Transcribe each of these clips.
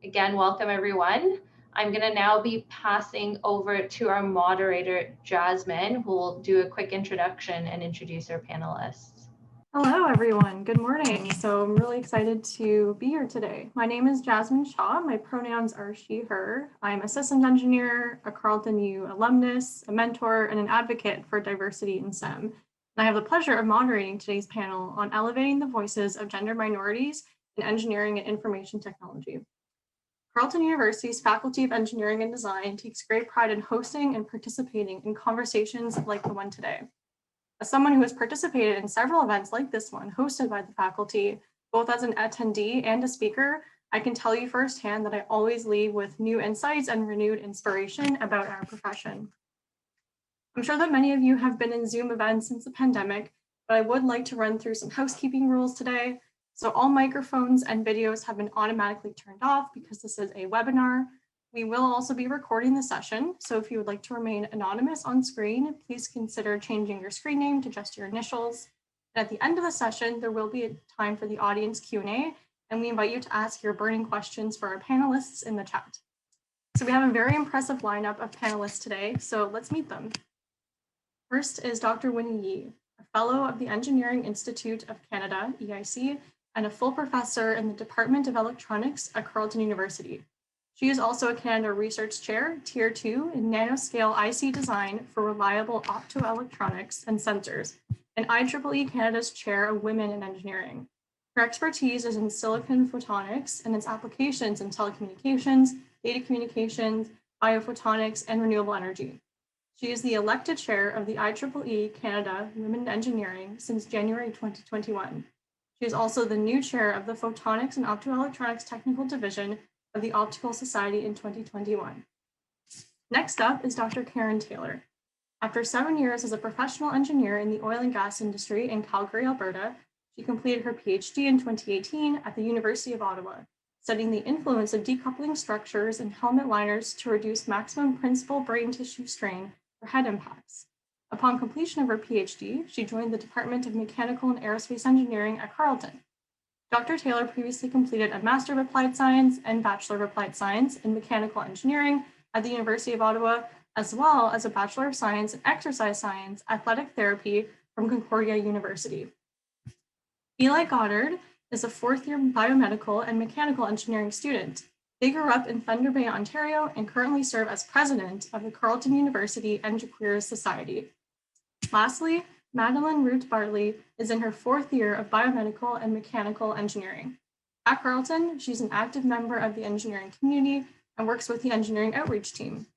Again, welcome everyone. I'm going to now be passing over to our moderator, Jasmine, who will do a quick introduction and introduce our panelists. Hello, everyone. Good morning. So I'm really excited to be here today. My name is Jasmine Shaw. My pronouns are she, her. I'm a systems engineer, a Carleton U alumnus, a mentor, and an advocate for diversity in STEM. And I have the pleasure of moderating today's panel on elevating the voices of gender minorities in engineering and information technology. Carleton University's Faculty of Engineering and Design takes great pride in hosting and participating in conversations like the one today. As someone who has participated in several events like this one hosted by the faculty, both as an attendee and a speaker, I can tell you firsthand that I always leave with new insights and renewed inspiration about our profession. I'm sure that many of you have been in Zoom events since the pandemic, but I would like to run through some housekeeping rules today. So all microphones and videos have been automatically turned off because this is a webinar. We will also be recording the session, so if you would like to remain anonymous on screen, please consider changing your screen name to just your initials. And at the end of the session, there will be a time for the audience Q&A, and we invite you to ask your burning questions for our panelists in the chat. So we have a very impressive lineup of panelists today, so let's meet them. First is Dr. Ieee, a fellow of the Engineering Institute of Canada, EIC, and a full professor in the Department of Electronics at Carleton University. She is also a Canada Research Chair, Tier 2 in Nanoscale IC Design for Reliable Optoelectronics and Sensors, and IEEE Canada's Chair of Women in Engineering. Her expertise is in silicon photonics and its applications in telecommunications, data communications, biophotonics, and renewable energy. She is the elected chair of the IEEE Canada Women in Engineering since January 2021. She is also the new chair of the Photonics and Optoelectronics Technical Division of the Optical Society in 2021. Next up is Dr. Karen Taylor. After 7 years as a professional engineer in the oil and gas industry in Calgary, Alberta, she completed her PhD in 2018 at the University of Ottawa, studying the influence of decoupling structures in helmet liners to reduce maximum principal brain tissue strain for head impacts. Upon completion of her PhD, she joined the Department of Mechanical and Aerospace Engineering at Carleton. Dr. Taylor previously completed a Master of Applied Science and Bachelor of Applied Science in Mechanical Engineering at the University of Ottawa, as well as a Bachelor of Science in Exercise Science Athletic Therapy from Concordia University. Eli Goddard is a fourth-year biomedical and mechanical engineering student. They grew up in Thunder Bay, Ontario, and currently serve as president of the Carleton University Engineers Society. Lastly, Madeleine Ruth Bartley is in her fourth year of biomedical and mechanical engineering. At Carleton, she's an active member of the engineering community and works with the engineering outreach team.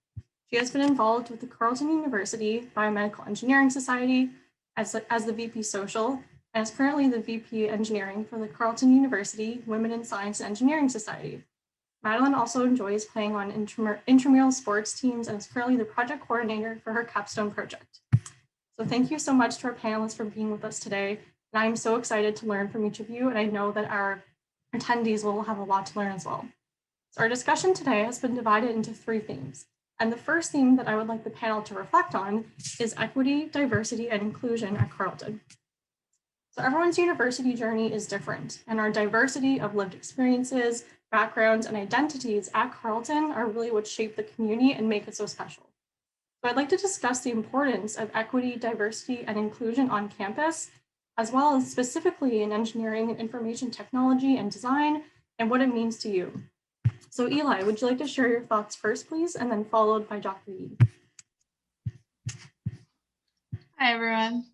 She has been involved with the Carleton University Biomedical Engineering Society as the VP Social, and is currently the VP Engineering for the Carleton University Women in Science and Engineering Society. Madeleine also enjoys playing on intramural sports teams and is currently the project coordinator for her capstone project. So thank you so much to our panelists for being with us today. And I'm so excited to learn from each of you, and I know that our attendees will have a lot to learn as well. So our discussion today has been divided into 3 themes. And the first theme that I would like the panel to reflect on is equity, diversity, and inclusion at Carleton. So everyone's university journey is different, and our diversity of lived experiences, backgrounds, and identities at Carleton are really what shape the community and make it so special. So I'd like to discuss the importance of equity, diversity, and inclusion on campus, as well as specifically in engineering and information technology and design, and what it means to you. So Eli, would you like to share your thoughts first, please, and then followed by Dr. Ieee? Hi, everyone.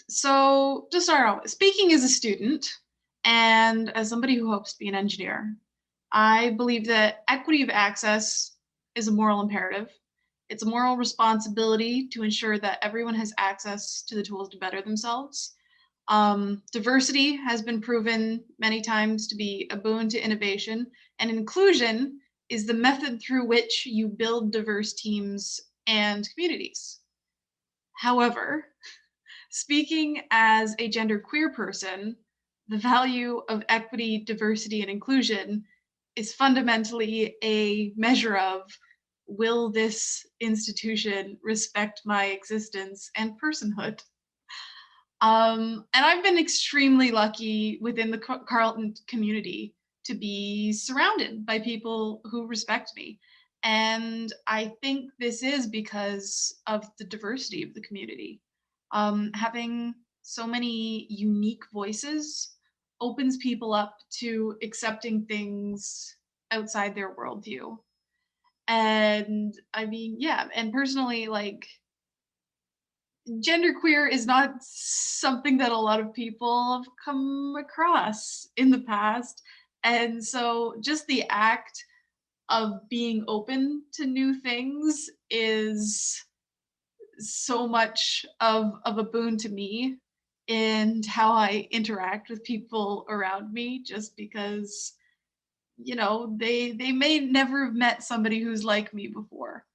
So to start out, speaking as a student and as somebody who hopes to be an engineer, I believe that equity of access is a moral imperative. It's a moral responsibility to ensure that everyone has access to the tools to better themselves. Diversity has been proven many times to be a boon to innovation, and inclusion is the method through which you build diverse teams and communities. However, speaking as a genderqueer person, the value of equity, diversity, and inclusion is fundamentally a measure of, will this institution respect my existence and personhood? And I've been extremely lucky within the Carleton community to be surrounded by people who respect me. And I think this is because of the diversity of the community. Having so many unique voices opens people up to accepting things outside their worldview. And I mean, yeah, and personally, like, genderqueer is not something that a lot of people have come across in the past. And so just the act of being open to new things is so much of a boon to me and how I interact with people around me, just because, you know, they may never have met somebody who's like me before.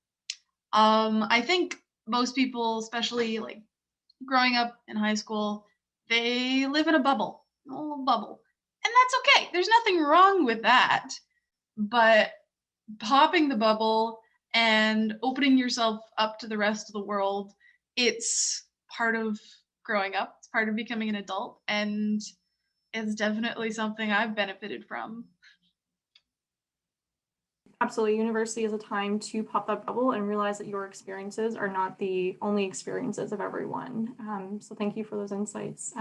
I think most people, especially like growing up in high school, they live in a bubble, a little bubble. And that's okay. There's nothing wrong with that. But popping the bubble and opening yourself up to the rest of the world, it's part of growing up. It's part of becoming an adult. And it's definitely something I've benefited from. Absolutely. University is a time to pop that bubble and realize that your experiences are not the only experiences of everyone. So thank you for those insights.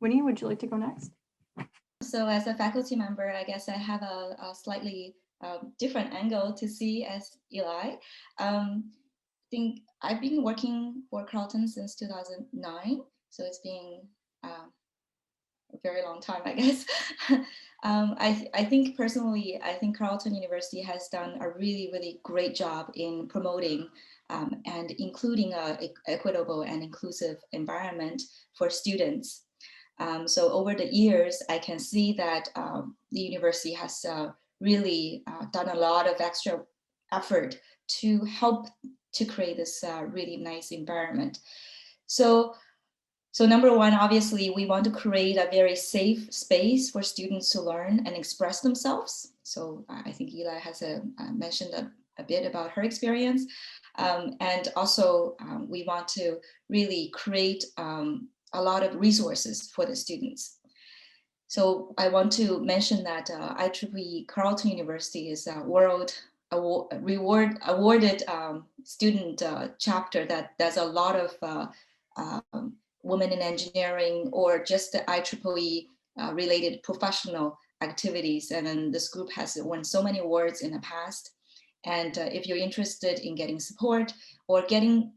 Winnie, would you like to go next? So as a faculty member, I guess I have a slightly different angle to see as Ieee. I think I've been working for Carlton since 2009. So it's been a very long time, I guess. I think personally, I think Carleton University has done a really, really great job in promoting and including an equitable and inclusive environment for students. So over the years, I can see that the university has really done a lot of extra effort to help to create this really nice environment. So number one, obviously, we want to create a very safe space for students to learn and express themselves. So I think Ieee has mentioned a bit about her experience. And also, we want to really create a lot of resources for the students. So I want to mention that Ieee Carleton University is a world awarded student chapter that does a lot of women in engineering or just the Ieee related professional activities. And then this group has won so many awards in the past. And if you're interested in getting support or getting,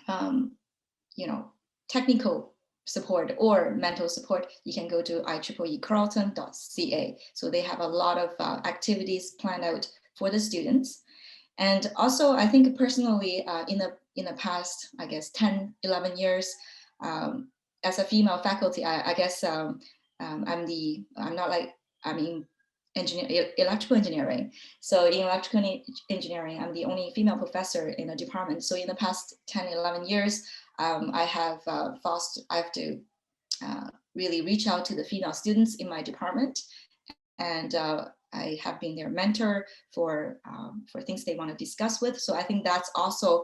you know, technical support or mental support, you can go to ieeecarleton.ca. So they have a lot of activities planned out for the students. And also, I think personally, in the past, I guess 10, 11 years, as a female faculty, I guess I'm in electrical engineering. So in electrical engineering, I'm the only female professor in the department. So in the past 10, 11 years, I have to really reach out to the female students in my department. And I have been their mentor for things they want to discuss with. So I think that's also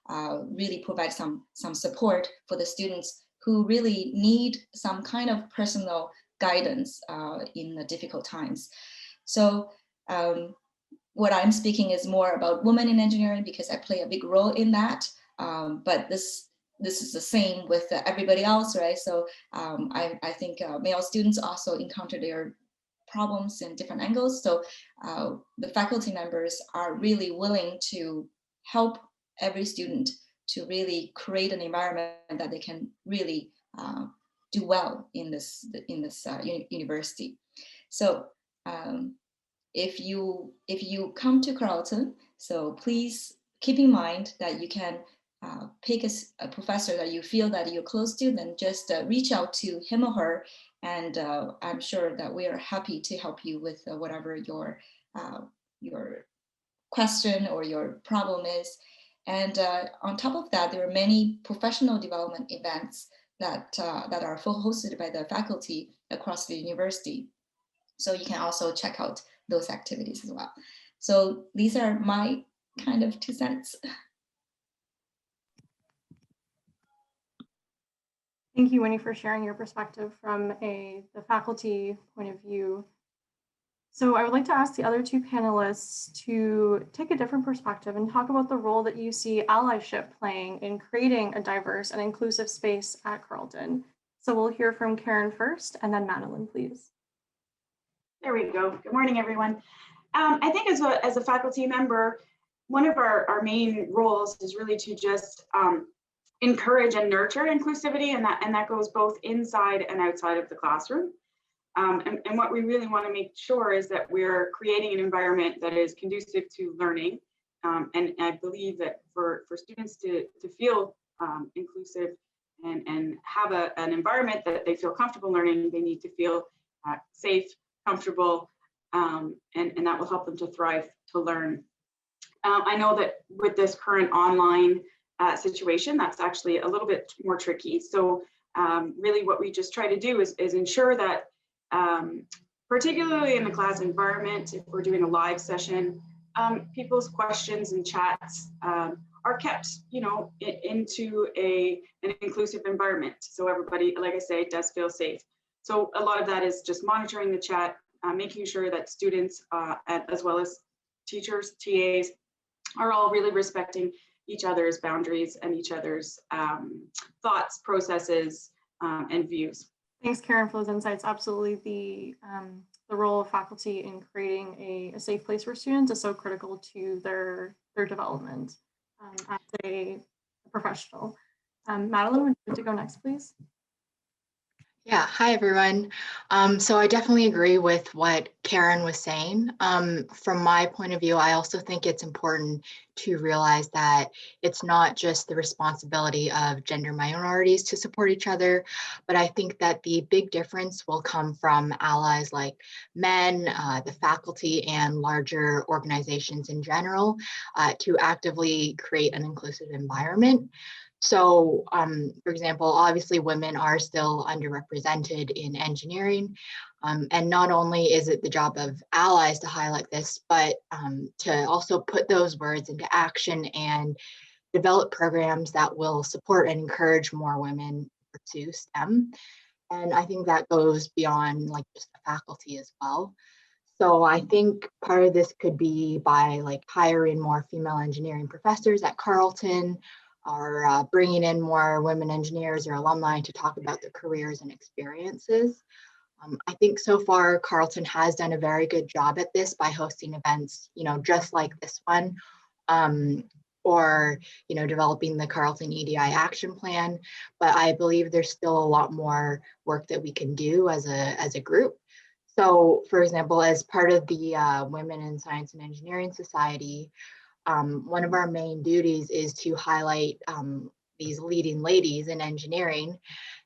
really provide some support for the students who really need some kind of personal guidance in the difficult times. So what I'm speaking is more about women in engineering because I play a big role in that. But this is the same with everybody else, right? So I think male students also encounter their problems in different angles. So the faculty members are really willing to help every student to really create an environment that they can really do well in this university. So if you come to Carleton, so please keep in mind that you can pick a professor that you feel that you're close to, then just reach out to him or her, and I'm sure that we are happy to help you with whatever your question or your problem is. And on top of that, there are many professional development events that are hosted by the faculty across the university. So you can also check out those activities as well. So these are my kind of 2 cents. Thank you, Winnie, for sharing your perspective from the faculty point of view. So I would like to ask the other two panelists to take a different perspective and talk about the role that you see allyship playing in creating a diverse and inclusive space at Carleton. So we'll hear from Karen first, and then Madeleine, please. There we go. Good morning, everyone. I think as a faculty member, one of our main roles is really to just encourage and nurture inclusivity, and that goes both inside and outside of the classroom. And what we really want to make sure is that we're creating an environment that is conducive to learning. And I believe that for students to feel inclusive and have an environment that they feel comfortable learning, they need to feel safe, comfortable, and that will help them to thrive, to learn. I know that with this current online situation, that's actually a little bit more tricky. So really what we just try to do is ensure that particularly in the class environment, if we're doing a live session, people's questions and chats are kept, into an inclusive environment. So everybody, like I say, does feel safe. So a lot of that is just monitoring the chat, making sure that students, as well as teachers, TAs, are all really respecting each other's boundaries and each other's thoughts, processes, and views. Thanks, Karen, for those insights. Absolutely, the role of faculty in creating a safe place for students is so critical to their development as a professional. Madeleine, would you like to go next, please? Yeah, hi everyone. So I definitely agree with what Karen was saying. From my point of view, I also think it's important to realize that it's not just the responsibility of gender minorities to support each other, but I think that the big difference will come from allies like men, the faculty, and larger organizations in general to actively create an inclusive environment. So, for example, obviously women are still underrepresented in engineering. And not only is it the job of allies to highlight this, but to also put those words into action and develop programs that will support and encourage more women to pursue STEM. And I think that goes beyond like just the faculty as well. So I think part of this could be by like hiring more female engineering professors at Carleton, or bringing in more women engineers or alumni to talk about their careers and experiences. I think so far Carleton has done a very good job at this by hosting events, just like this one, or developing the Carleton EDI action plan. But I believe there's still a lot more work that we can do as a group. So, for example, as part of the Women in Science and Engineering Society, one of our main duties is to highlight these leading ladies in engineering.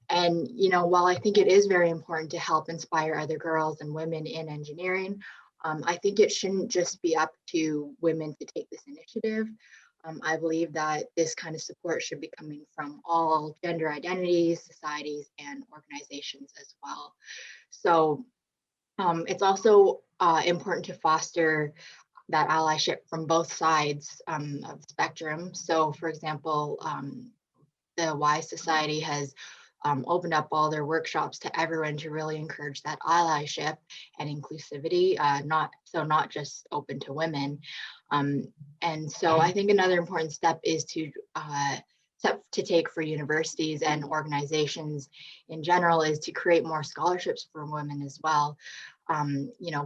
And, while I think it is very important to help inspire other girls and women in engineering, I think it shouldn't just be up to women to take this initiative. I believe that this kind of support should be coming from all gender identities, societies, and organizations as well. So it's also important to foster that allyship from both sides of the spectrum. So for example, the Y Society has opened up all their workshops to everyone to really encourage that allyship and inclusivity, not just open to women. And so I think another important step is to take for universities and organizations in general is to create more scholarships for women as well.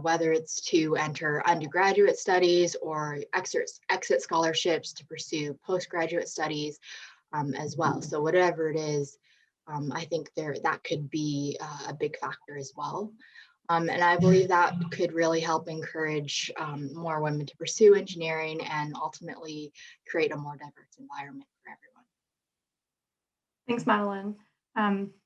Whether it's to enter undergraduate studies or exit scholarships to pursue postgraduate studies as well. So whatever it is, I think that could be a big factor as well. And I believe that could really help encourage more women to pursue engineering and ultimately create a more diverse environment for everyone. Thanks, Madeleine.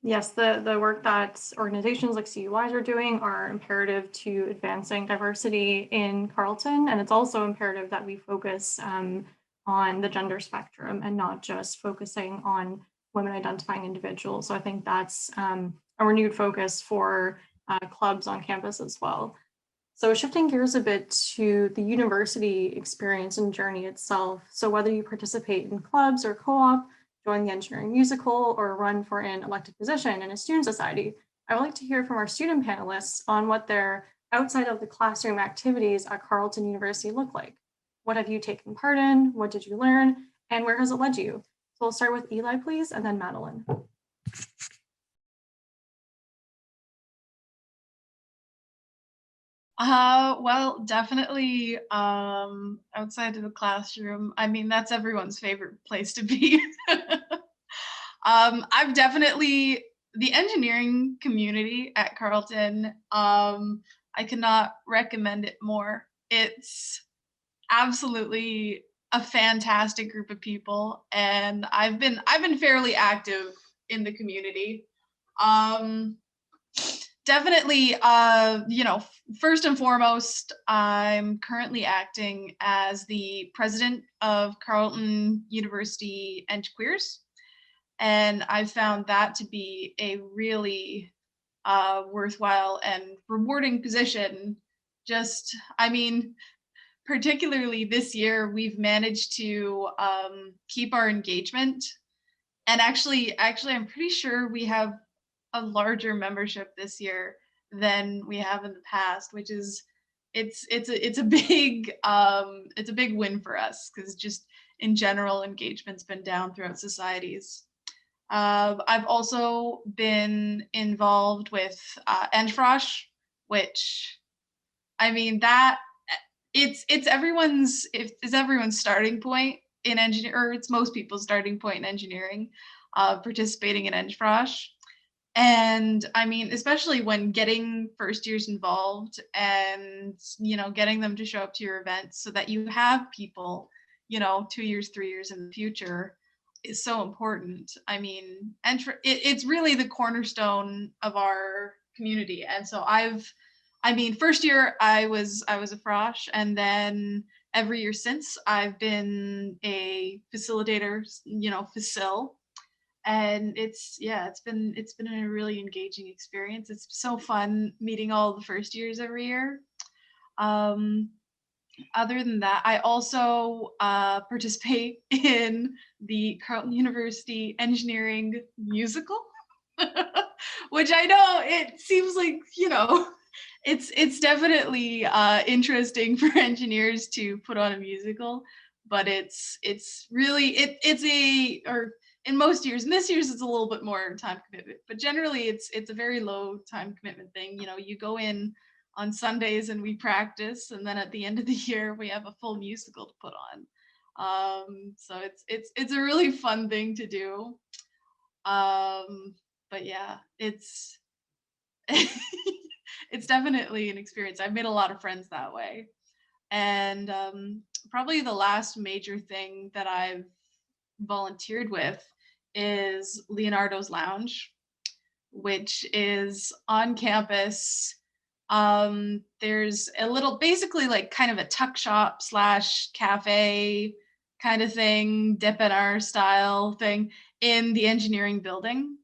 Yes, the work that organizations like CUIs are doing are imperative to advancing diversity in Carleton, and it's also imperative that we focus on the gender spectrum and not just focusing on women identifying individuals. So I think that's a renewed focus for clubs on campus as well. So shifting gears a bit to the university experience and journey itself. So whether you participate in clubs or co-op, join the engineering musical, or run for an elected position in a student society, I would like to hear from our student panelists on what their outside of the classroom activities at Carleton University look like? What have you taken part in? What did you learn? And where has it led you? So we'll start with Eli, please, and then Madeleine. Well, definitely outside of the classroom. I mean, that's everyone's favorite place to be. I've definitely, the engineering community at Carleton, I cannot recommend it more. It's absolutely a fantastic group of people, and I've been fairly active in the community. Definitely, you know, first and foremost, I'm currently acting as the president of Carleton University Queers, and I've found that to be a really worthwhile and rewarding position. Just, I mean, particularly this year, we've managed to keep our engagement, and actually, I'm pretty sure we have a larger membership this year than we have in the past, which is it's a big win for us, because just in general engagement's been down throughout societies. I've also been involved with Enfrosh, which, I mean, that it's everyone's starting point in engineering, or it's most people's starting point in engineering, participating in Enfrosh. And I mean, especially when getting first years involved and, you know, getting them to show up to your events so that you have people, you know, 2 years, 3 years in the future is so important. I mean, it's really the cornerstone of our community. And so first year I was a frosh, and then every year since I've been a facilitator, you know, facil. And it's been a really engaging experience. It's so fun meeting all the first years every year. Other than that, I also participate in the Carleton University Engineering Musical, which I know it seems like, you know, it's definitely interesting for engineers to put on a musical, but it's really in most years, and this year's it's a little bit more time commitment, but generally it's a very low time commitment thing. You know, you go in on Sundays and we practice, and then at the end of the year we have a full musical to put on. So it's a really fun thing to do. But yeah, it's it's definitely an experience. I've made a lot of friends that way. And probably the last major thing that I've volunteered with is Leonardo's Lounge, which is on campus. There's a little, basically like kind of a tuck shop / cafe kind of thing, dip-in-our style thing in the engineering building.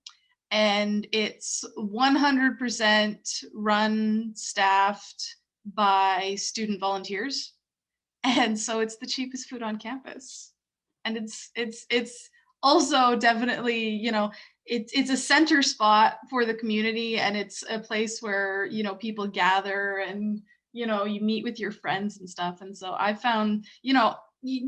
And it's 100% run, staffed by student volunteers. And so it's the cheapest food on campus. And it's also definitely, you know, it's a center spot for the community, and it's a place where, you know, people gather and, you know, you meet with your friends and stuff. And so I found, you know,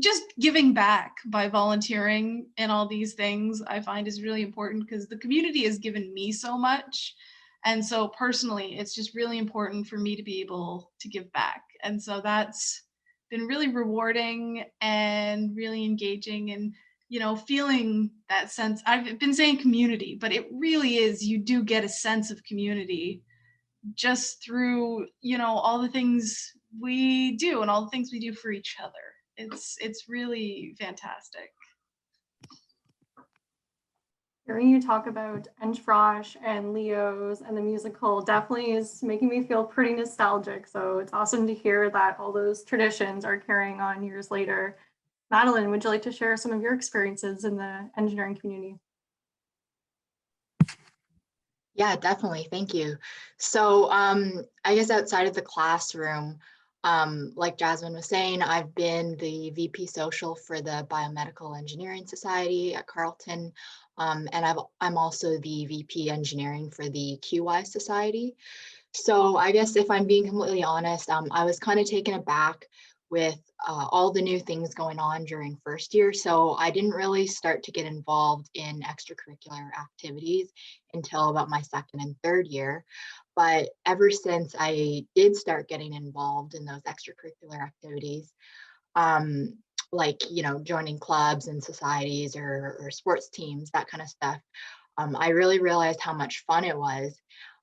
just giving back by volunteering in all these things, I find is really important, because the community has given me so much. And so personally, it's just really important for me to be able to give back. And so that's been really rewarding and really engaging, and, you know, feeling that sense. I've been saying community, but it really is, you do get a sense of community just through, you know, all the things we do and all the things we do for each other. It's really fantastic. Hearing you talk about Enfrosh and Leo's and the musical definitely is making me feel pretty nostalgic. So it's awesome to hear that all those traditions are carrying on years later. Madeleine, would you like to share some of your experiences in the engineering community? Yeah, definitely. Thank you. So I guess outside of the classroom, Like Jasmine was saying, I've been the VP Social for the Biomedical Engineering Society at Carleton, and I'm also the VP Engineering for the QY Society. So I guess if I'm being completely honest, I was kind of taken aback with all the new things going on during first year. So I didn't really start to get involved in extracurricular activities until about my second and third year. But ever since I did start getting involved in those extracurricular activities, um, like, joining clubs and societies or sports teams, that kind of stuff, I really realized how much fun it was.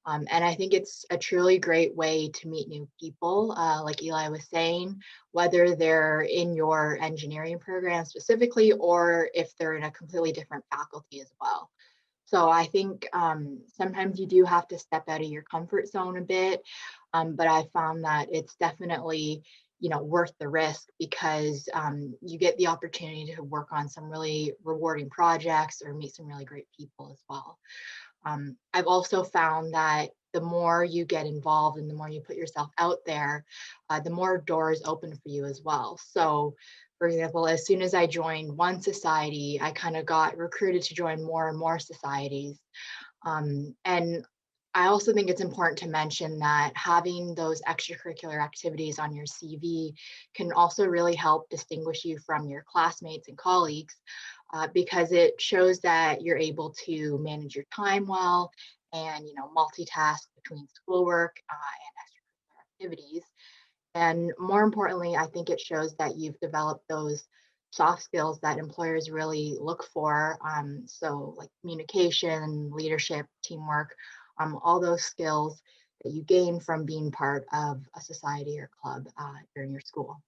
And I think it's a truly great way to meet new people, like Eli was saying, whether they're in your engineering program specifically, or if they're in a completely different faculty as well. So I think sometimes you do have to step out of your comfort zone a bit, but I found that it's definitely, worth the risk, because you get the opportunity to work on some really rewarding projects or meet some really great people as well. I've also found that the more you get involved and the more you put yourself out there, the more doors open for you as well. So, for example, as soon as I joined one society, I kind of got recruited to join more and more societies. And I also think it's important to mention that having those extracurricular activities on your CV can also really help distinguish you from your classmates and colleagues, because it shows that you're able to manage your time well and multitask between schoolwork and extracurricular activities. And more importantly, I think it shows that you've developed those soft skills that employers really look for. So like communication, leadership, teamwork, all those skills that you gain from being part of a society or club during your school.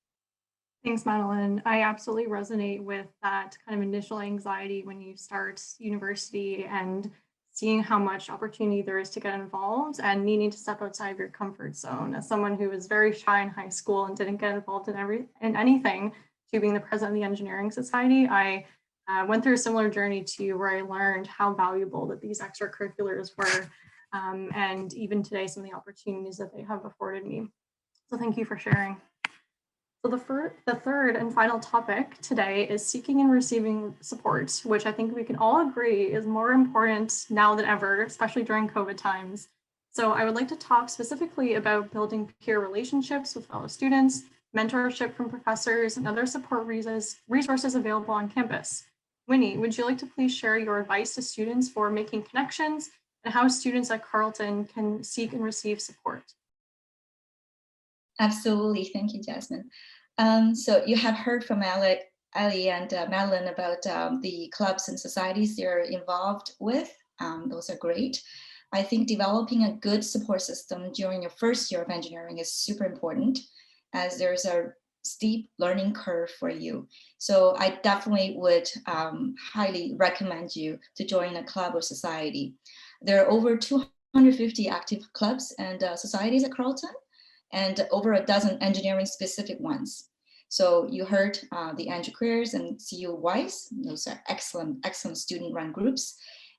Thanks, Madeleine. I absolutely resonate with that kind of initial anxiety when you start university and seeing how much opportunity there is to get involved and needing to step outside of your comfort zone. As someone who was very shy in high school and didn't get involved in anything, to being the president of the Engineering Society, I went through a similar journey to you, where I learned how valuable that these extracurriculars were, and even today, some of the opportunities that they have afforded me. So thank you for sharing. So the third and final topic today is seeking and receiving support, which I think we can all agree is more important now than ever, especially during COVID times. So I would like to talk specifically about building peer relationships with fellow students, mentorship from professors, and other support resources available on campus. Winnie, would you like to please share your advice to students for making connections and how students at Carleton can seek and receive support? Absolutely. Thank you, Jasmine. So you have heard from Ieee and Madeleine about the clubs and societies they're involved with. Those are great. I think developing a good support system during your first year of engineering is super important, as there's a steep learning curve for you. So I definitely would highly recommend you to join a club or society. There are over 250 active clubs and societies at Carleton, and over a dozen engineering specific ones. So you heard the Andrew Careers and CU Wise. Those are excellent student run groups.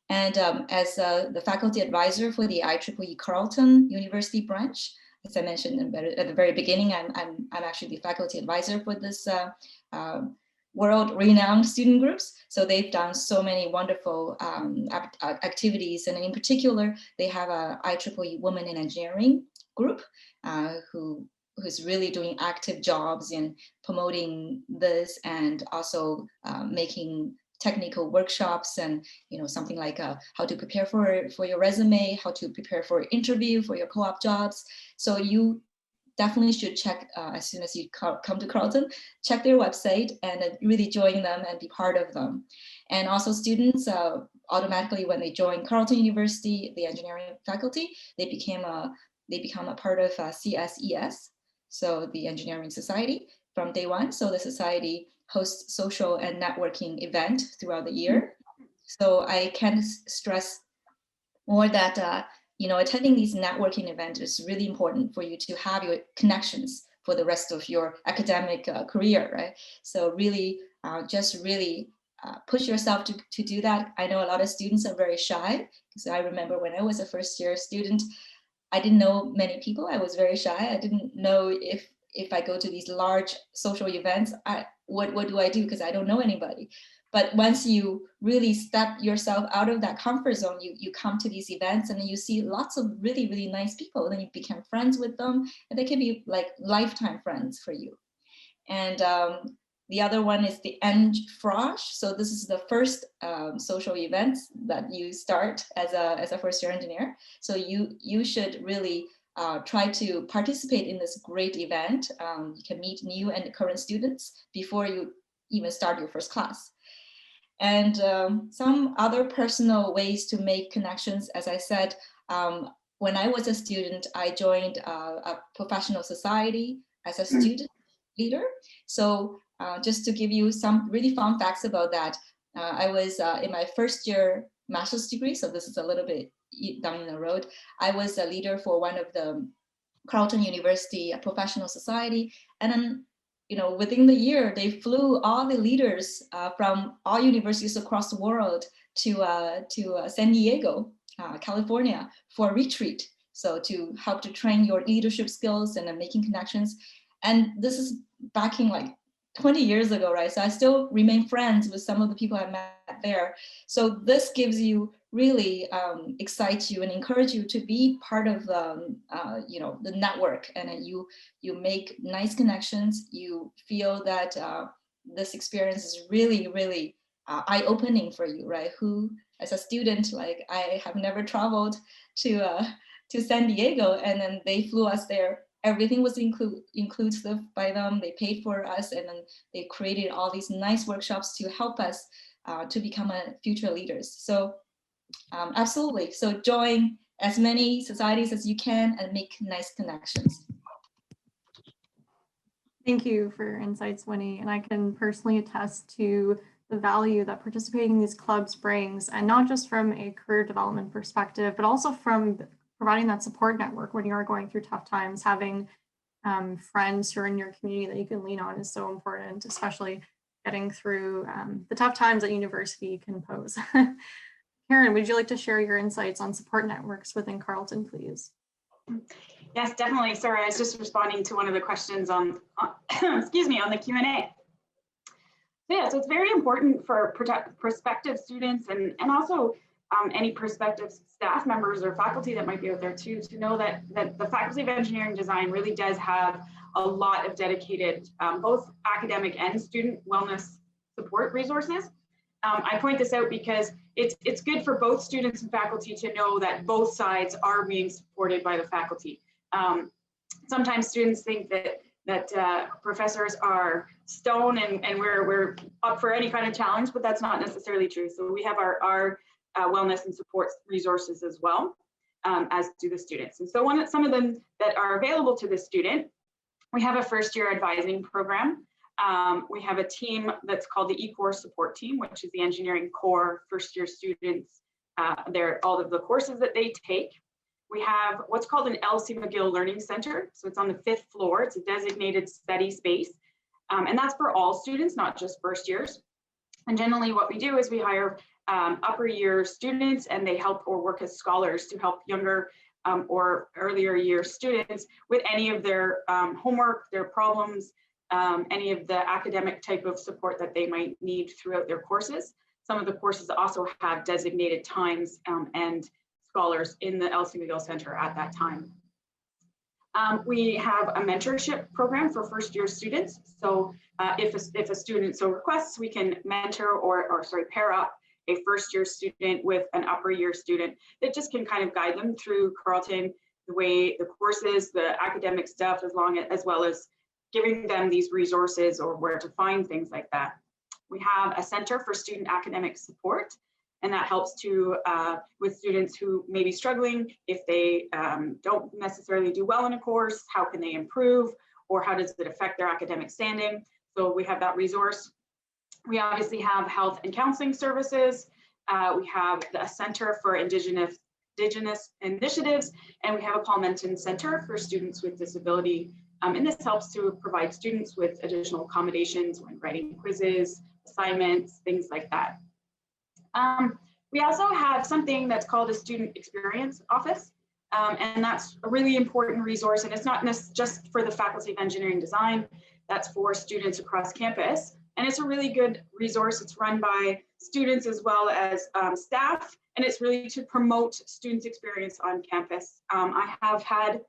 And as the faculty advisor for the Ieee Carleton University branch, as I mentioned at the very beginning, I'm actually the faculty advisor for this world-renowned student groups. So they've done so many wonderful activities, and in particular, they have a Ieee Women in Engineering group who's really doing active jobs in promoting this, and also making technical workshops, and something like how to prepare for your resume, how to prepare for an interview for your co-op jobs. So you definitely should check as soon as you come to Carleton, check their website and really join them and be part of them. And also students automatically, when they join Carleton University, the engineering faculty, they become a part of CSES, so the Engineering Society, from day one. So the society hosts social and networking event throughout the year. So I can't stress more that attending these networking events is really important for you to have your connections for the rest of your academic career, right? So really, just really push yourself to do that. I know a lot of students are very shy, because I remember when I was a first year student, I didn't know many people. I was very shy. I didn't know if if I go to these large social events, what do I do? Because I don't know anybody. But once you really step yourself out of that comfort zone, you come to these events and then you see lots of really, really nice people. And then you become friends with them, and they can be like lifetime friends for you. And the other one is the Frosh. So this is the first social event that you start as a first-year engineer. So you should really try to participate in this great event. You can meet new and current students before you even start your first class. And some other personal ways to make connections, as I said, when I was a student, I joined a professional society as a student leader. So just to give you some really fun facts about that, I was in my first year master's degree, so this is a little bit down the road. I was a leader for one of the Carleton University professional society, and then within the year, they flew all the leaders from all universities across the world to San Diego, California, for a retreat. So to help to train your leadership skills and making connections. And this is back in like 20 years ago, right? So I still remain friends with some of the people I met there. So this gives you really excites you and encourage you to be part of the network, and then you make nice connections. You feel that this experience is really, really eye-opening for you, right? Who, as a student, like I have never traveled to San Diego, and then they flew us there. Everything was inclusive by them. They paid for us, and then they created all these nice workshops to help us to become future leaders. So absolutely. So join as many societies as you can and make nice connections. Thank you for your insights, Winnie. And I can personally attest to the value that participating in these clubs brings, and not just from a career development perspective, but also from providing that support network when you are going through tough times. Having friends who are in your community that you can lean on is so important, especially getting through the tough times that university can pose. Karen, would you like to share your insights on support networks within Carleton, please? Yes, definitely. Sorry, I was just responding to one of the questions on excuse me, on the Q&A. So yeah, so it's very important for prospective students and also any prospective staff members or faculty that might be out there too, to know that the Faculty of Engineering Design really does have a lot of dedicated both academic and student wellness support resources. I point this out because it's good for both students and faculty to know that both sides are being supported by the faculty. Sometimes students think that professors are stone and we're up for any kind of challenge, but that's not necessarily true. So we have our wellness and support resources as well, as do the students. And so some of them that are available to the student, we have a first-year advising program. We have a team that's called the E-Core support team, which is the engineering core first-year students. They're all of the courses that they take. We have what's called an L.C. McGill Learning Center. So it's on the 5th floor. It's a designated study space. And that's for all students, not just first years. And generally what we do is we hire upper year students, and they help or work as scholars to help younger or earlier year students with any of their homework, their problems, any of the academic type of support that they might need throughout their courses. Some of the courses also have designated times and scholars in the L.C. McGill Center at that time. We have a mentorship program for first year students. So if a student so requests, we can mentor or pair up a first year student with an upper year student that just can kind of guide them through Carleton, the way the courses, the academic stuff, as well as giving them these resources or where to find things like that. We have a Center for Student Academic Support, and that helps to with students who may be struggling. If they don't necessarily do well in a course, how can they improve, or how does it affect their academic standing? So we have that resource. We obviously have health and counseling services. We have a Center for Indigenous Initiatives, and we have a Paul Menton Center for students with disability. And this helps to provide students with additional accommodations when writing quizzes, assignments, things like that. We also have something that's called a student experience office. And that's a really important resource. And it's not just for the Faculty of Engineering Design, that's for students across campus. And it's a really good resource. It's run by students as well as staff, and it's really to promote students' experience on campus. I have had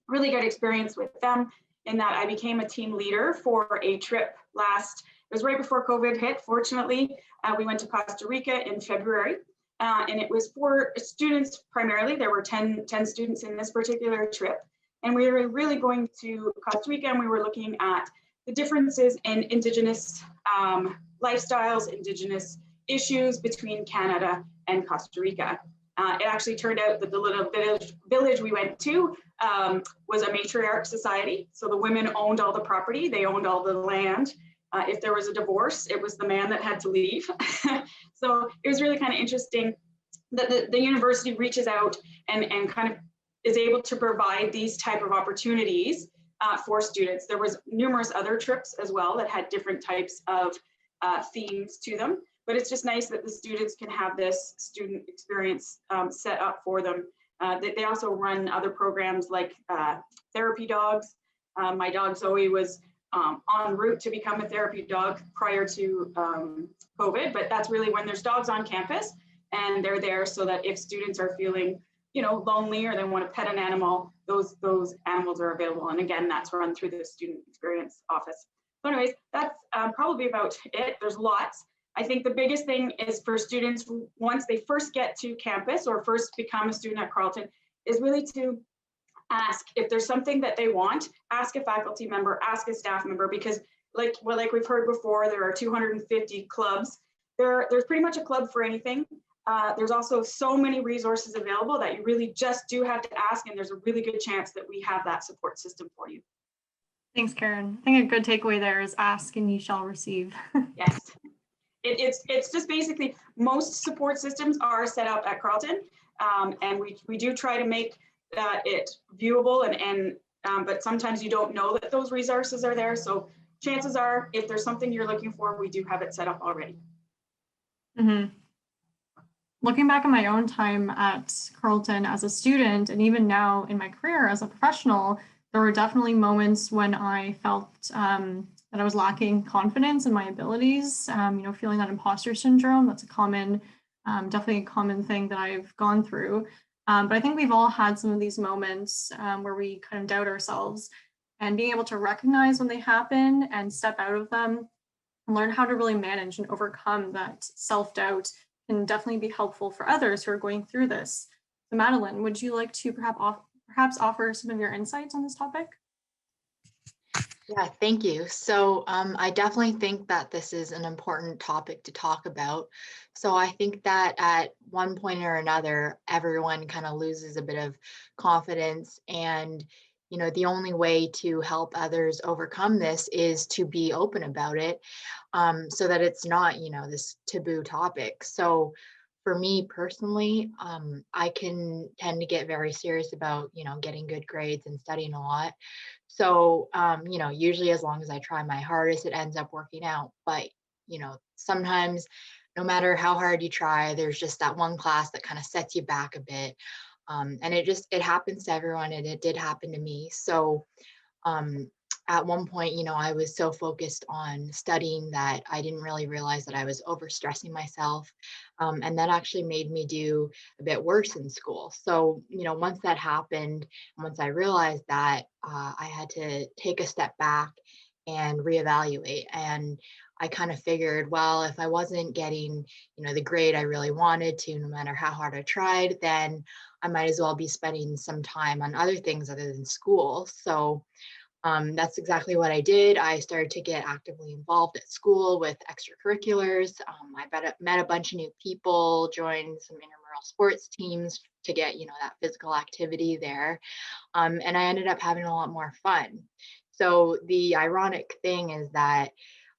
really good experience with them in that I became a team leader for a trip it was right before COVID hit, fortunately. We went to Costa Rica in February, and it was for students primarily. There were 10 students in this particular trip. And we were really going to Costa Rica, and we were looking at the differences in Indigenous lifestyles, Indigenous issues between Canada and Costa Rica. It actually turned out that the little village we went to was a matriarch society. So the women owned all the property, they owned all the land. If there was a divorce, it was the man that had to leave. So it was really kind of interesting that the university reaches out and kind of is able to provide these type of opportunities for students. There was numerous other trips as well that had different types of themes to them, but it's just nice that the students can have this student experience set up for them. They also run other programs like therapy dogs. My dog Zoe was en route to become a therapy dog prior to COVID, but that's really when there's dogs on campus, and they're there so that if students are feeling lonely or they want to pet an animal, those animals are available. And again, that's run through the student experience office. So anyways, that's probably about it. There's lots. I think the biggest thing is for students, once they first get to campus or first become a student at Carleton, is really to ask if there's something that they want, ask a faculty member, ask a staff member, because like we've heard before, there are 250 clubs. There's pretty much a club for anything. There's also so many resources available that you really just do have to ask, and there's a really good chance that we have that support system for you. Thanks, Karen. I think a good takeaway there is ask and you shall receive. Yes, it's just basically most support systems are set up at Carleton, and we do try to make it viewable, but sometimes you don't know that those resources are there. So chances are, if there's something you're looking for, we do have it set up already. Mm-hmm. Looking back at my own time at Carleton as a student, and even now in my career as a professional, there were definitely moments when I felt that I was lacking confidence in my abilities, feeling that imposter syndrome. That's definitely a common thing that I've gone through. But I think we've all had some of these moments where we kind of doubt ourselves, and being able to recognize when they happen and step out of them and learn how to really manage and overcome that self-doubt can definitely be helpful for others who are going through this. So Madeleine, would you like to perhaps offer some of your insights on this topic? Yeah, thank you. So I definitely think that this is an important topic to talk about. So I think that at one point or another, everyone kind of loses a bit of confidence, and the only way to help others overcome this is to be open about it, so that it's not, this taboo topic. So for me personally, I can tend to get very serious about, getting good grades and studying a lot. So, usually as long as I try my hardest, it ends up working out. But, sometimes no matter how hard you try, there's just that one class that kind of sets you back a bit. And it happens to everyone, and it did happen to me. So, at one point, I was so focused on studying that I didn't really realize that I was overstressing myself. And that actually made me do a bit worse in school. So, once that happened, once I realized that, I had to take a step back and reevaluate. And I kind of figured, well, if I wasn't getting, the grade I really wanted to, no matter how hard I tried, then I might as well be spending some time on other things other than school. So that's exactly what I did. I started to get actively involved at school with extracurriculars. I met a bunch of new people, joined some intramural sports teams to get, that physical activity there. And I ended up having a lot more fun. So the ironic thing is that,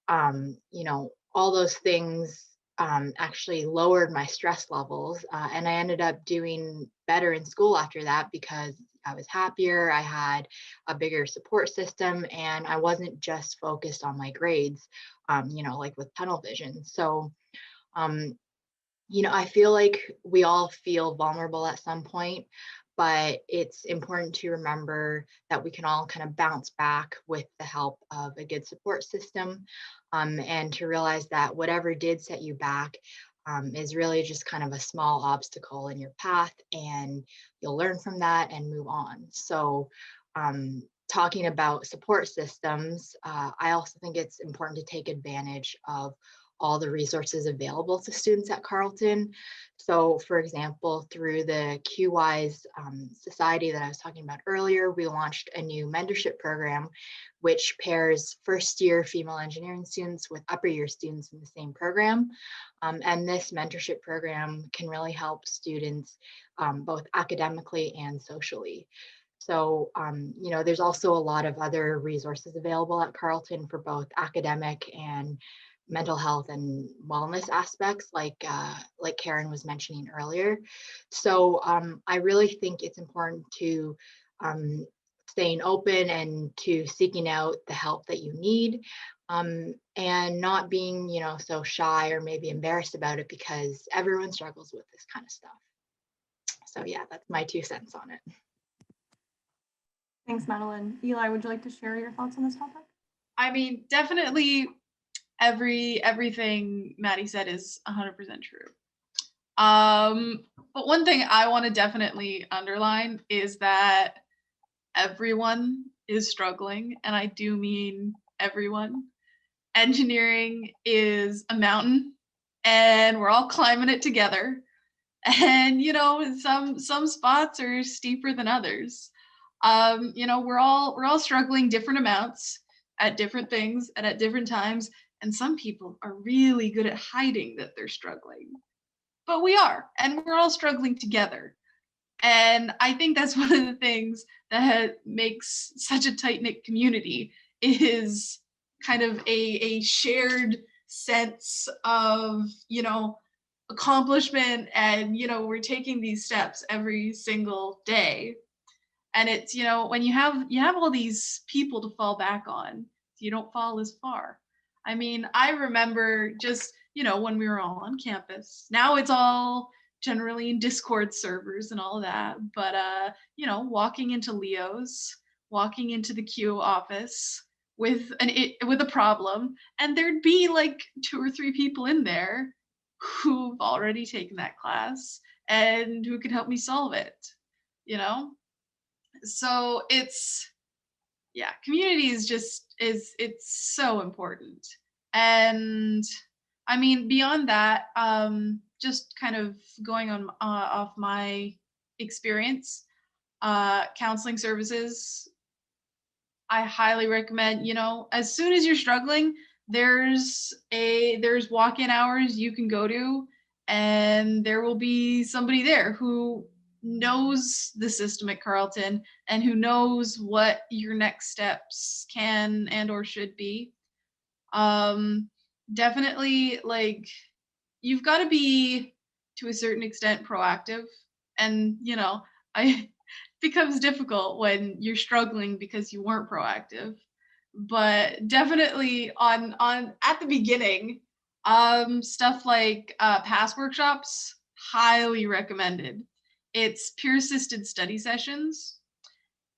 all those things actually lowered my stress levels. And I ended up doing better in school after that because I was happier, I had a bigger support system, and I wasn't just focused on my grades, like with tunnel vision. So, I feel like we all feel vulnerable at some point, but it's important to remember that we can all kind of bounce back with the help of a good support system, and to realize that whatever did set you back is really just kind of a small obstacle in your path, and you'll learn from that and move on. So talking about support systems, I also think it's important to take advantage of all the resources available to students at Carleton. So for example, through the QWise society that I was talking about earlier, we launched a new mentorship program, which pairs first year female engineering students with upper year students in the same program. And this mentorship program can really help students both academically and socially. So, you know, there's also a lot of other resources available at Carleton for both academic and mental health and wellness aspects, like Karen was mentioning earlier. So I really think it's important to staying open and to seeking out the help that you need, and not being, you know, so shy or maybe embarrassed about it, because everyone struggles with this kind of stuff. So yeah, that's my 2 cents on it. Thanks, Madeleine. Eli, would you like to share your thoughts on this topic? I mean, definitely everything Maddie said is 100% true. But one thing I want to definitely underline is that everyone is struggling, and I do mean everyone. Engineering is a mountain, and we're all climbing it together. And you know, some spots are steeper than others. You know, we're all struggling different amounts at different things and at different times. And some people are really good at hiding that they're struggling, but we are, and we're all struggling together. And I think that's one of the things that makes such a tight-knit community, is kind of a shared sense of, you know, accomplishment, and, you know, we're taking these steps every single day. And it's, you know, when you have all these people to fall back on, you don't fall as far. I mean, I remember just, you know, when we were all on campus. Now it's all generally in Discord servers and all of that. But you know, walking into Leo's, walking into the Q office with a problem, and there'd be like 2 or 3 people in there who've already taken that class and who could help me solve it, you know? So it's, yeah, community is just it's so important. And I mean, beyond that, just kind of going on off my experience, counseling services, I highly recommend, you know, as soon as you're struggling, there's walk-in hours you can go to, and there will be somebody there who knows the system at Carleton and who knows what your next steps can and or should be. Definitely, like, you've got to be to a certain extent proactive, and you know, it becomes difficult when you're struggling because you weren't proactive. But definitely on at the beginning, stuff like past workshops, highly recommended. It's peer assisted study sessions,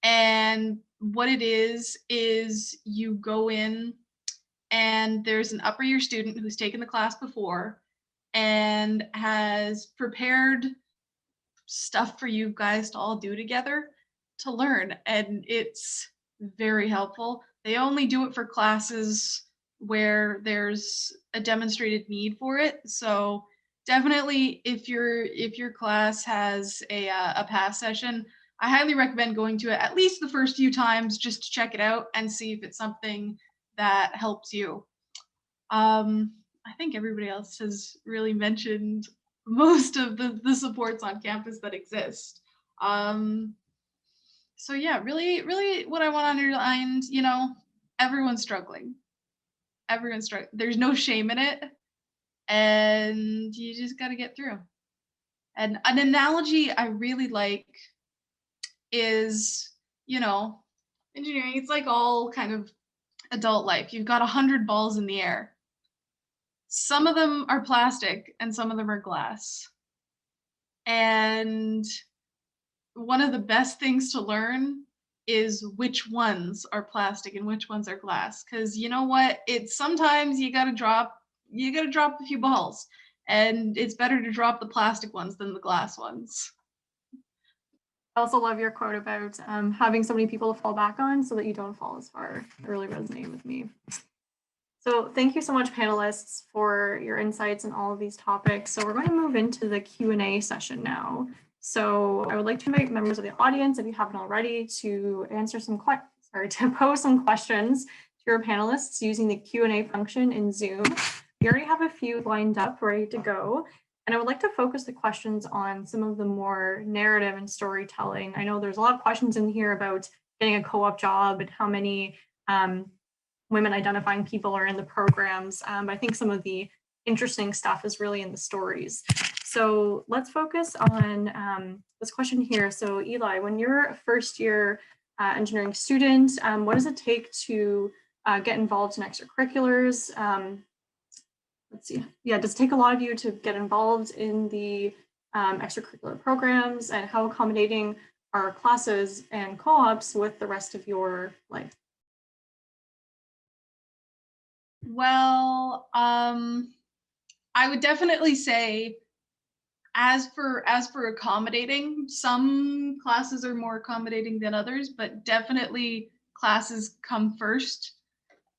and what it is you go in, and there's an upper year student who's taken the class before and has prepared stuff for you guys to all do together to learn, and it's very helpful. They only do it for classes where there's a demonstrated need for it. So definitely, if your class has a pass session, I highly recommend going to it at least the first few times just to check it out and see if it's something that helps you. I think everybody else has really mentioned most of the supports on campus that exist. So yeah, really what I want to underline, you know, everyone's struggling. Everyone's struggling. There's no shame in it, and you just got to get through. And an analogy I really like is, you know, engineering, it's like all kind of adult life. You've got 100 balls in the air. Some of them are plastic and some of them are glass. And one of the best things to learn is which ones are plastic and which ones are glass. Because you know what? It's sometimes you gotta drop a few balls, and it's better to drop the plastic ones than the glass ones. I also love your quote about having so many people to fall back on so that you don't fall as far. It really resonated with me. So thank you so much, panelists, for your insights on all of these topics. So we're going to move into the Q&A session now. So I would like to invite members of the audience, if you haven't already, to answer some to pose some questions to your panelists using the Q&A function in Zoom. We already have a few lined up, ready to go. And I would like to focus the questions on some of the more narrative and storytelling. I know there's a lot of questions in here about getting a co-op job and how many women identifying people are in the programs. But I think some of the interesting stuff is really in the stories. So let's focus on this question here. So Eli, when you're a first year engineering student, what does it take to get involved in extracurriculars? Let's see. Yeah, does it take a lot of you to get involved in the extracurricular programs, and how accommodating are classes and co-ops with the rest of your life? Well, I would definitely say, as for accommodating, some classes are more accommodating than others, but definitely classes come first.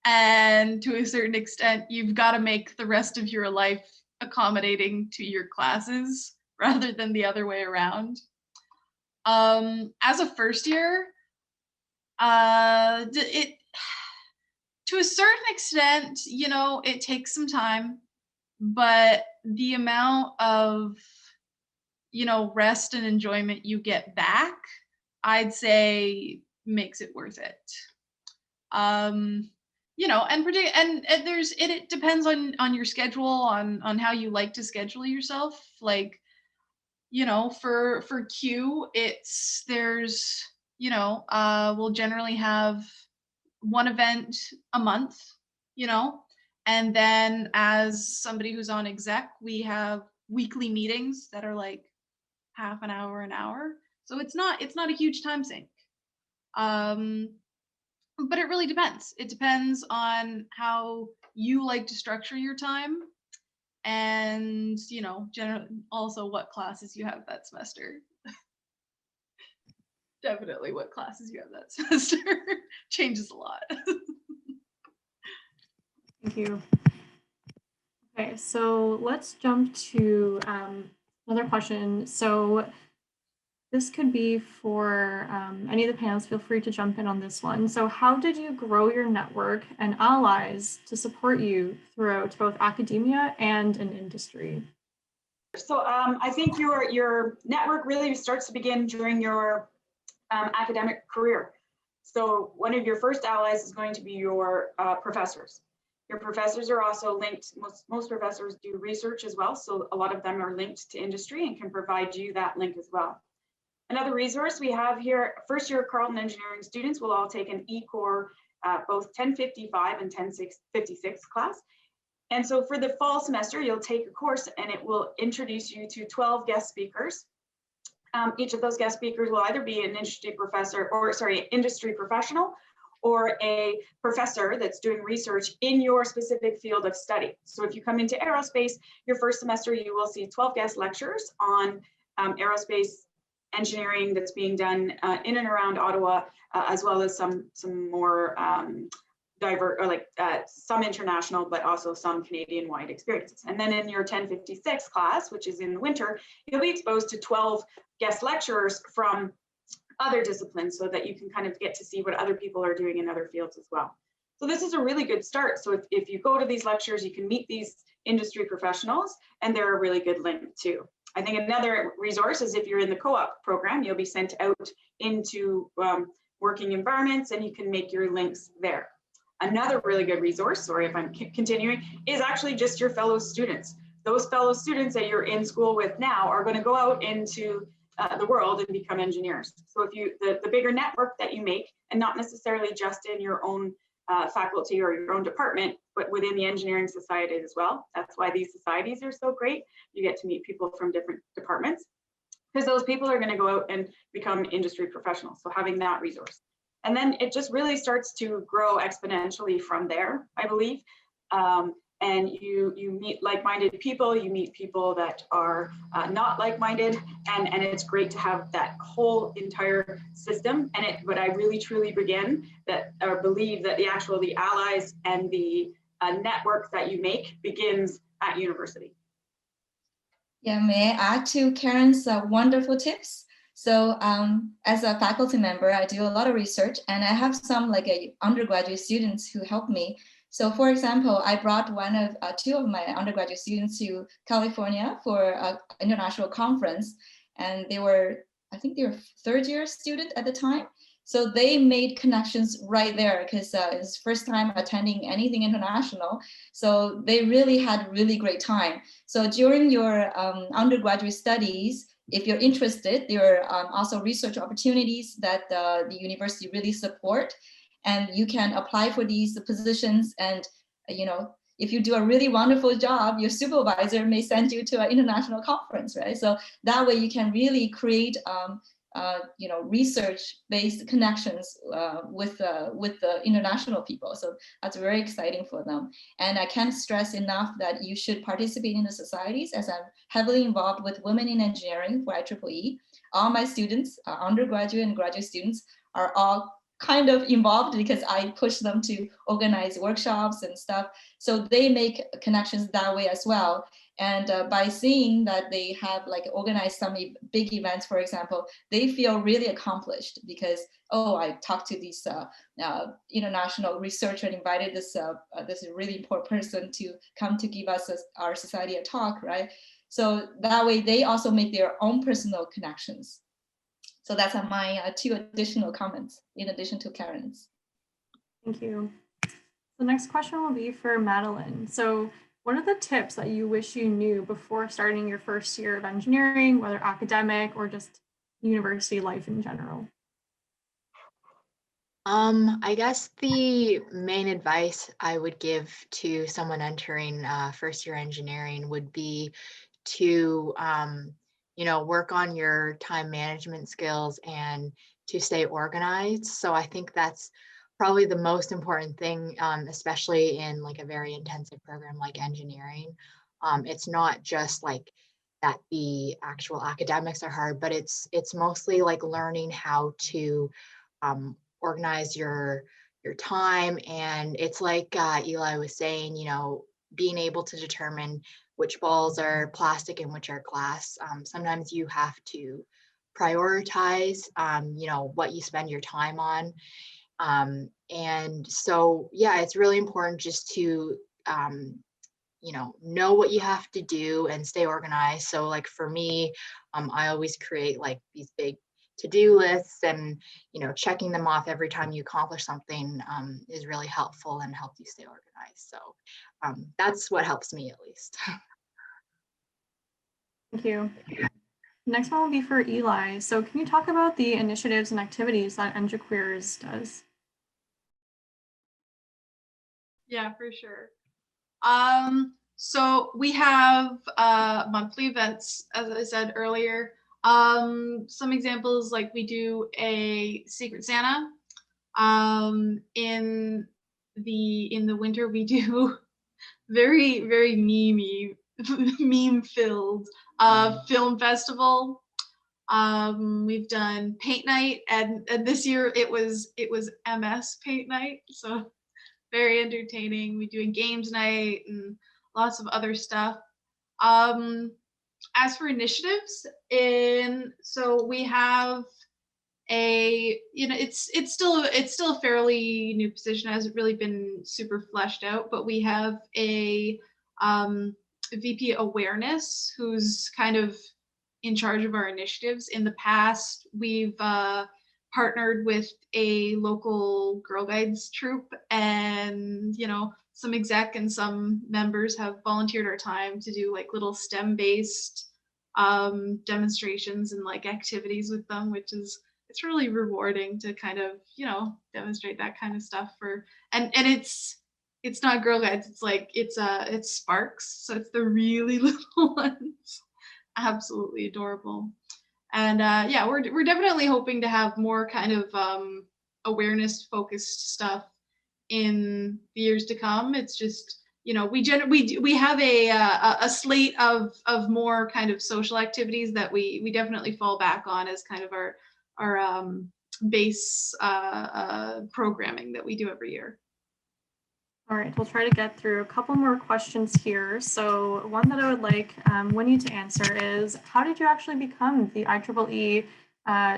And to a certain extent, you've got to make the rest of your life accommodating to your classes rather than the other way around. As a first year, to a certain extent, you know, it takes some time, but the amount of, you know, rest and enjoyment you get back, I'd say makes it worth it. You know, and it depends on your schedule, on how you like to schedule yourself. Like, you know, for Q, there's, you know, we'll generally have one event a month, you know, and then as somebody who's on exec, we have weekly meetings that are like half an hour. So it's not a huge time sink. But it really depends. It depends on how you like to structure your time, and, you know, also what classes you have that semester. Definitely what classes you have that semester changes a lot. Thank you. Okay, so let's jump to another question. So this could be for any of the panelists. Feel free to jump in on this one. So how did you grow your network and allies to support you throughout both academia and in industry? So I think your network really starts to begin during your academic career. So one of your first allies is going to be your professors. Your professors are also linked. Most professors do research as well. So a lot of them are linked to industry and can provide you that link as well. Another resource we have here, first year Carleton engineering students will all take an E-Core, both 1055 and 1056 class. And so for the fall semester, you'll take a course and it will introduce you to 12 guest speakers. Each of those guest speakers will either be an industry professional or a professor that's doing research in your specific field of study. So if you come into aerospace, your first semester, you will see 12 guest lectures on aerospace engineering that's being done in and around Ottawa, as well as some more diverse, or like some international, but also some Canadian-wide experiences. And then in your 1056 class, which is in the winter, you'll be exposed to 12 guest lecturers from other disciplines so that you can kind of get to see what other people are doing in other fields as well. So this is a really good start. So if you go to these lectures, you can meet these industry professionals, and they're a really good link too. I think another resource is if you're in the co-op program, you'll be sent out into working environments and you can make your links there. Another really good resource, sorry if I'm continuing, is actually just your fellow students. Those fellow students that you're in school with now are going to go out into the world and become engineers. So if the bigger network that you make, and not necessarily just in your own faculty or your own department, but within the engineering society as well. That's why these societies are so great. You get to meet people from different departments. because those people are going to go out and become industry professionals. So having that resource. And then it just really starts to grow exponentially from there, I believe. And you meet like-minded people, you meet people that are not like-minded, and it's great to have that whole entire system. But I really truly believe that the allies and the networks that you make begins at university. Yeah, may I add to Karen's wonderful tips? So as a faculty member, I do a lot of research, and I have some undergraduate students who help me. So for example, I brought two of my undergraduate students to California for an international conference, and I think they were third-year student at the time. So they made connections right there because it's first time attending anything international. So they really had a really great time. So during your undergraduate studies, if you're interested, there are also research opportunities that the university really support, and you can apply for these positions. And if you do a really wonderful job, your supervisor may send you to an international conference, right? So that way you can really create research-based connections with the international people. So that's very exciting for them. And I can't stress enough that you should participate in the societies, as I'm heavily involved with Women in Engineering for IEEE. All my students, undergraduate and graduate students, are all kind of involved because I push them to organize workshops and stuff. So they make connections that way as well. And by seeing that they have organized some big events, for example, they feel really accomplished because, oh, I talked to this international researcher and invited this really important person to come to give us our society a talk, right? So that way they also make their own personal connections. So that's my two additional comments in addition to Karen's. Thank you. The next question will be for Madeleine. So what are the tips that you wish you knew before starting your first year of engineering, whether academic or just university life in general? I guess the main advice I would give to someone entering first year engineering would be to work on your time management skills and to stay organized. So I think that's probably the most important thing, especially in a very intensive program like engineering. It's not just that the actual academics are hard, but it's mostly learning how to organize your time. And it's like Ieee was saying, being able to determine which balls are plastic and which are glass. Sometimes you have to prioritize, what you spend your time on. And so, yeah, it's really important just to, know what you have to do and stay organized. So for me, I always create these big to-do lists, and, checking them off every time you accomplish something is really helpful and helps you stay organized. So that's what helps me, at least. Thank you. Next one will be for Ieee. So can you talk about the initiatives and activities that ENGIqueers does? Yeah, for sure. So we have monthly events, as I said earlier. Some examples, we do a Secret Santa. In the winter, we do very, very meme-filled film festival. We've done paint night, and this year it was MS paint night, so very entertaining. We do a games night and lots of other stuff. As for initiatives, so we have it's still a fairly new position. It hasn't really been super fleshed out, but we have a VP awareness who's kind of in charge of our initiatives. In the past, we've partnered with a local Girl Guides troop, and some exec and some members have volunteered our time to do little STEM-based demonstrations and activities with them, which is it's really rewarding to kind of demonstrate that kind of stuff and it's not Girl Guides, it's Sparks, so it's the really little ones. Absolutely adorable. And yeah, we're definitely hoping to have more kind of awareness focused stuff in the years to come. It's just, you know, we have a slate of more kind of social activities that we definitely fall back on as kind of our base programming that we do every year. All right, we'll try to get through a couple more questions here. So one that I would like Winnie to answer is, how did you actually become the IEEE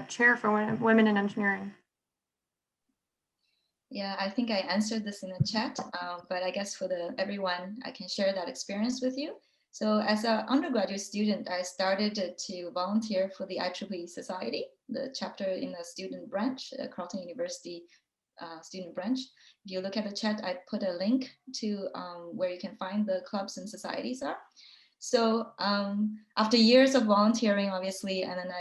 chair for women in engineering? Yeah, I think I answered this in the chat, but I guess for everyone, I can share that experience with you. So as an undergraduate student, I started to volunteer for the IEEE Society, the chapter in the student branch, Carleton University student branch. If you look at the chat, I put a link to where you can find the clubs and societies are. So after years of volunteering, obviously, and then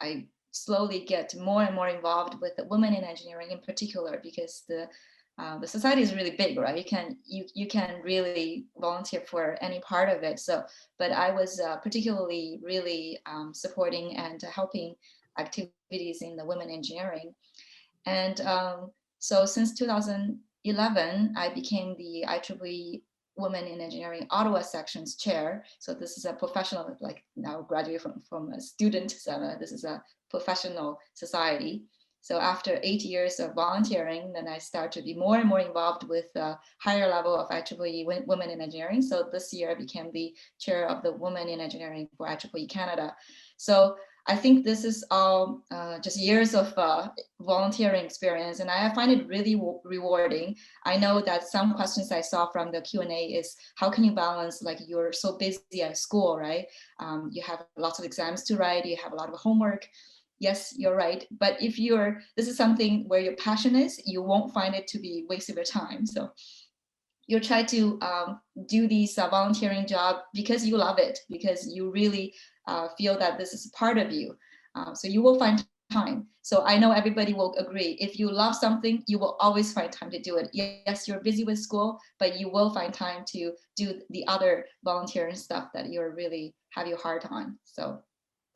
I slowly get more and more involved with the women in engineering in particular, because the society is really big, right? You can really volunteer for any part of it. So, but I was particularly really supporting and helping activities in the women engineering. And so since 2011, I became the IEEE Women in Engineering Ottawa Section's chair. So this is a professional, like now graduate from a student, so this is a professional society. So after 8 years of volunteering, then I started to be more and more involved with the higher level of IEEE Women in Engineering. So this year I became the chair of the Women in Engineering for IEEE Canada. So I think this is all just years of volunteering experience, and I find it really rewarding. I know that some questions I saw from the Q&A is, how can you balance, like, you're so busy at school, right? You have lots of exams to write, you have a lot of homework. Yes, you're right. But if this is something where your passion is, you won't find it to be waste of your time. So you try to do these volunteering job because you love it, because you really feel that this is part of you. So you will find time. So I know everybody will agree. If you love something, you will always find time to do it. Yes, you're busy with school, but you will find time to do the other volunteering stuff that you're really have your heart on. So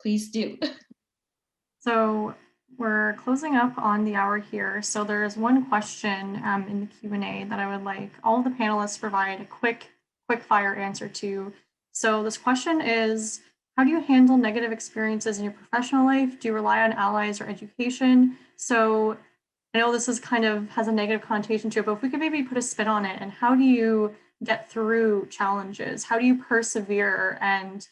please do. So we're closing up on the hour here. So there's one question in the Q&A that I would like all of the panelists provide a quick fire answer to. So this question is, how do you handle negative experiences in your professional life? Do you rely on allies or education? So I know this is kind of has a negative connotation to it, but if we could maybe put a spin on it, and how do you get through challenges? How do you persevere and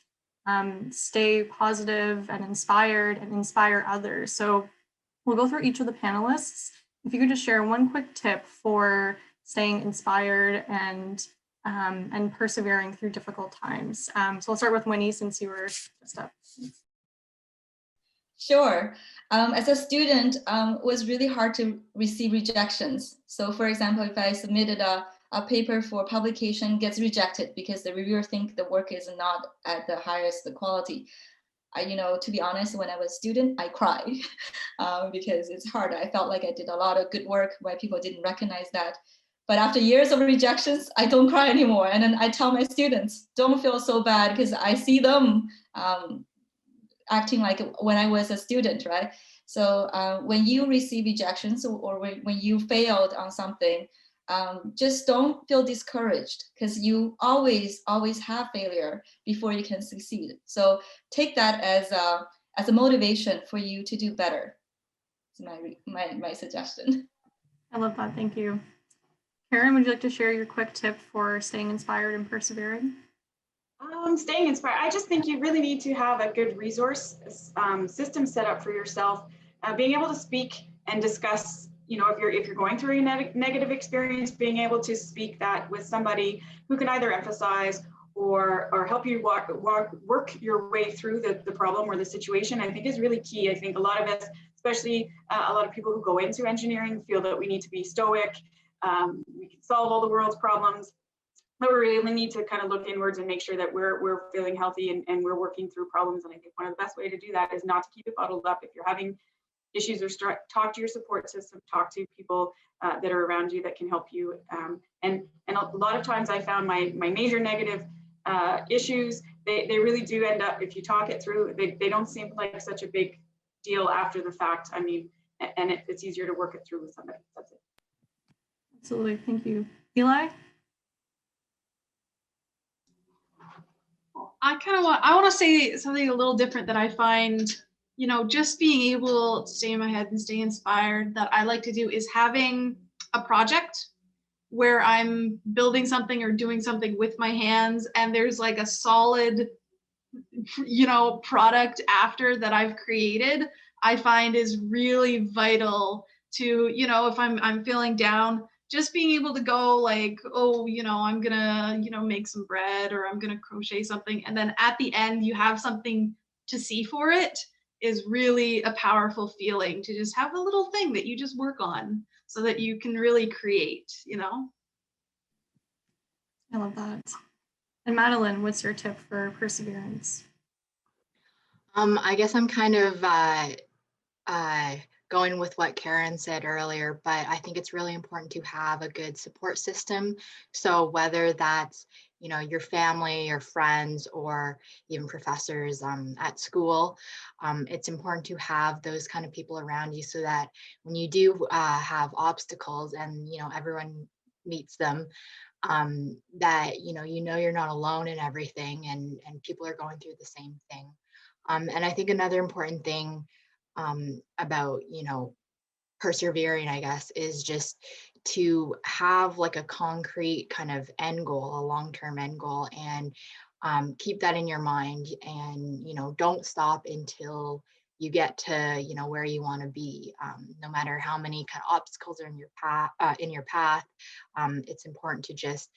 stay positive and inspire others? So we'll go through each of the panelists. If you could just share one quick tip for staying inspired and persevering through difficult times. So we'll start with Winnie, since you were just up. Sure. As a student, it was really hard to receive rejections. So for example, if I submitted a paper for publication, gets rejected because the reviewer think the work is not at the highest quality. To be honest, when I was a student, I cried because it's hard. I felt like I did a lot of good work, why people didn't recognize that. But after years of rejections, I don't cry anymore. And then I tell my students, don't feel so bad, because I see them acting like when I was a student, right? So when you receive rejections or when you failed on something, just don't feel discouraged, because you always have failure before you can succeed. So take that as a motivation for you to do better. It's my suggestion. I love that. Thank you. Karen, would you like to share your quick tip for staying inspired and persevering? Staying inspired. I just think you really need to have a good resource system set up for yourself. Being able to speak and discuss, if you're going through a negative experience, being able to speak that with somebody who can either emphasize or help you work your way through the problem or the situation, I think is really key. I think a lot of us, especially a lot of people who go into engineering, feel that we need to be stoic. We can solve all the world's problems. But we really need to kind of look inwards and make sure that we're feeling healthy and we're working through problems. And I think one of the best way to do that is not to keep it bottled up. If you're having issues, or talk to your support system, talk to people that are around you that can help you. And a lot of times I found my major negative issues they really do end up, if you talk it through, they don't seem like such a big deal after the fact. I mean, and it's easier to work it through with somebody. That's it. Absolutely, thank you. Eli? I want to say something a little different that I find, you know, just being able to stay in my head and stay inspired, that I like to do is having a project where I'm building something or doing something with my hands, and there's like a solid, you know, product after that I've created, I find is really vital to, you know, if I'm feeling down, just being able to go like, oh, you know, I'm gonna, you know, make some bread, or I'm gonna crochet something, and then at the end you have something to see for it, is really a powerful feeling, to just have a little thing that you just work on so that you can really create, you know? I love that. And Madeleine, what's your tip for perseverance? I guess I'm kind of going with what Karen said earlier, but I think it's really important to have a good support system. So whether that's, you know, your family or friends or even professors at school, it's important to have those kind of people around you, so that when you do have obstacles and, you know, everyone meets them, that, you know you're not alone in everything, and people are going through the same thing. And I think another important thing about, you know, persevering, I guess, is just to have like a concrete kind of end goal, a long-term end goal, and keep that in your mind, and, you know, don't stop until you get to, you know, where you want to be. No matter how many kind of obstacles are in your path, it's important to just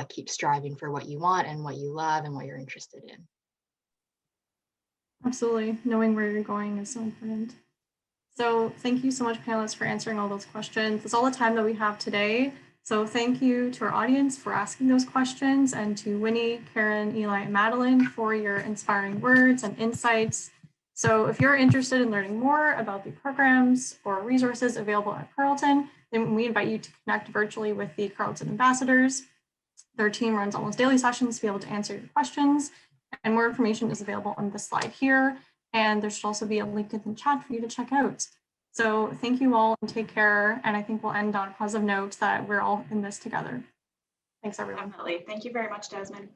keep striving for what you want and what you love and what you're interested in. Absolutely, knowing where you're going is so important. So thank you so much, panelists, for answering all those questions. That's all the time that we have today. So thank you to our audience for asking those questions, and to Winnie, Karen, Eli, and Madeleine for your inspiring words and insights. So if you're interested in learning more about the programs or resources available at Carleton, then we invite you to connect virtually with the Carleton ambassadors. Their team runs almost daily sessions to be able to answer your questions, and more information is available on the slide here. And there should also be a link in the chat for you to check out. So thank you all, and take care. And I think we'll end on a positive note that we're all in this together. Thanks, everyone. Definitely. Thank you very much, Jasmine.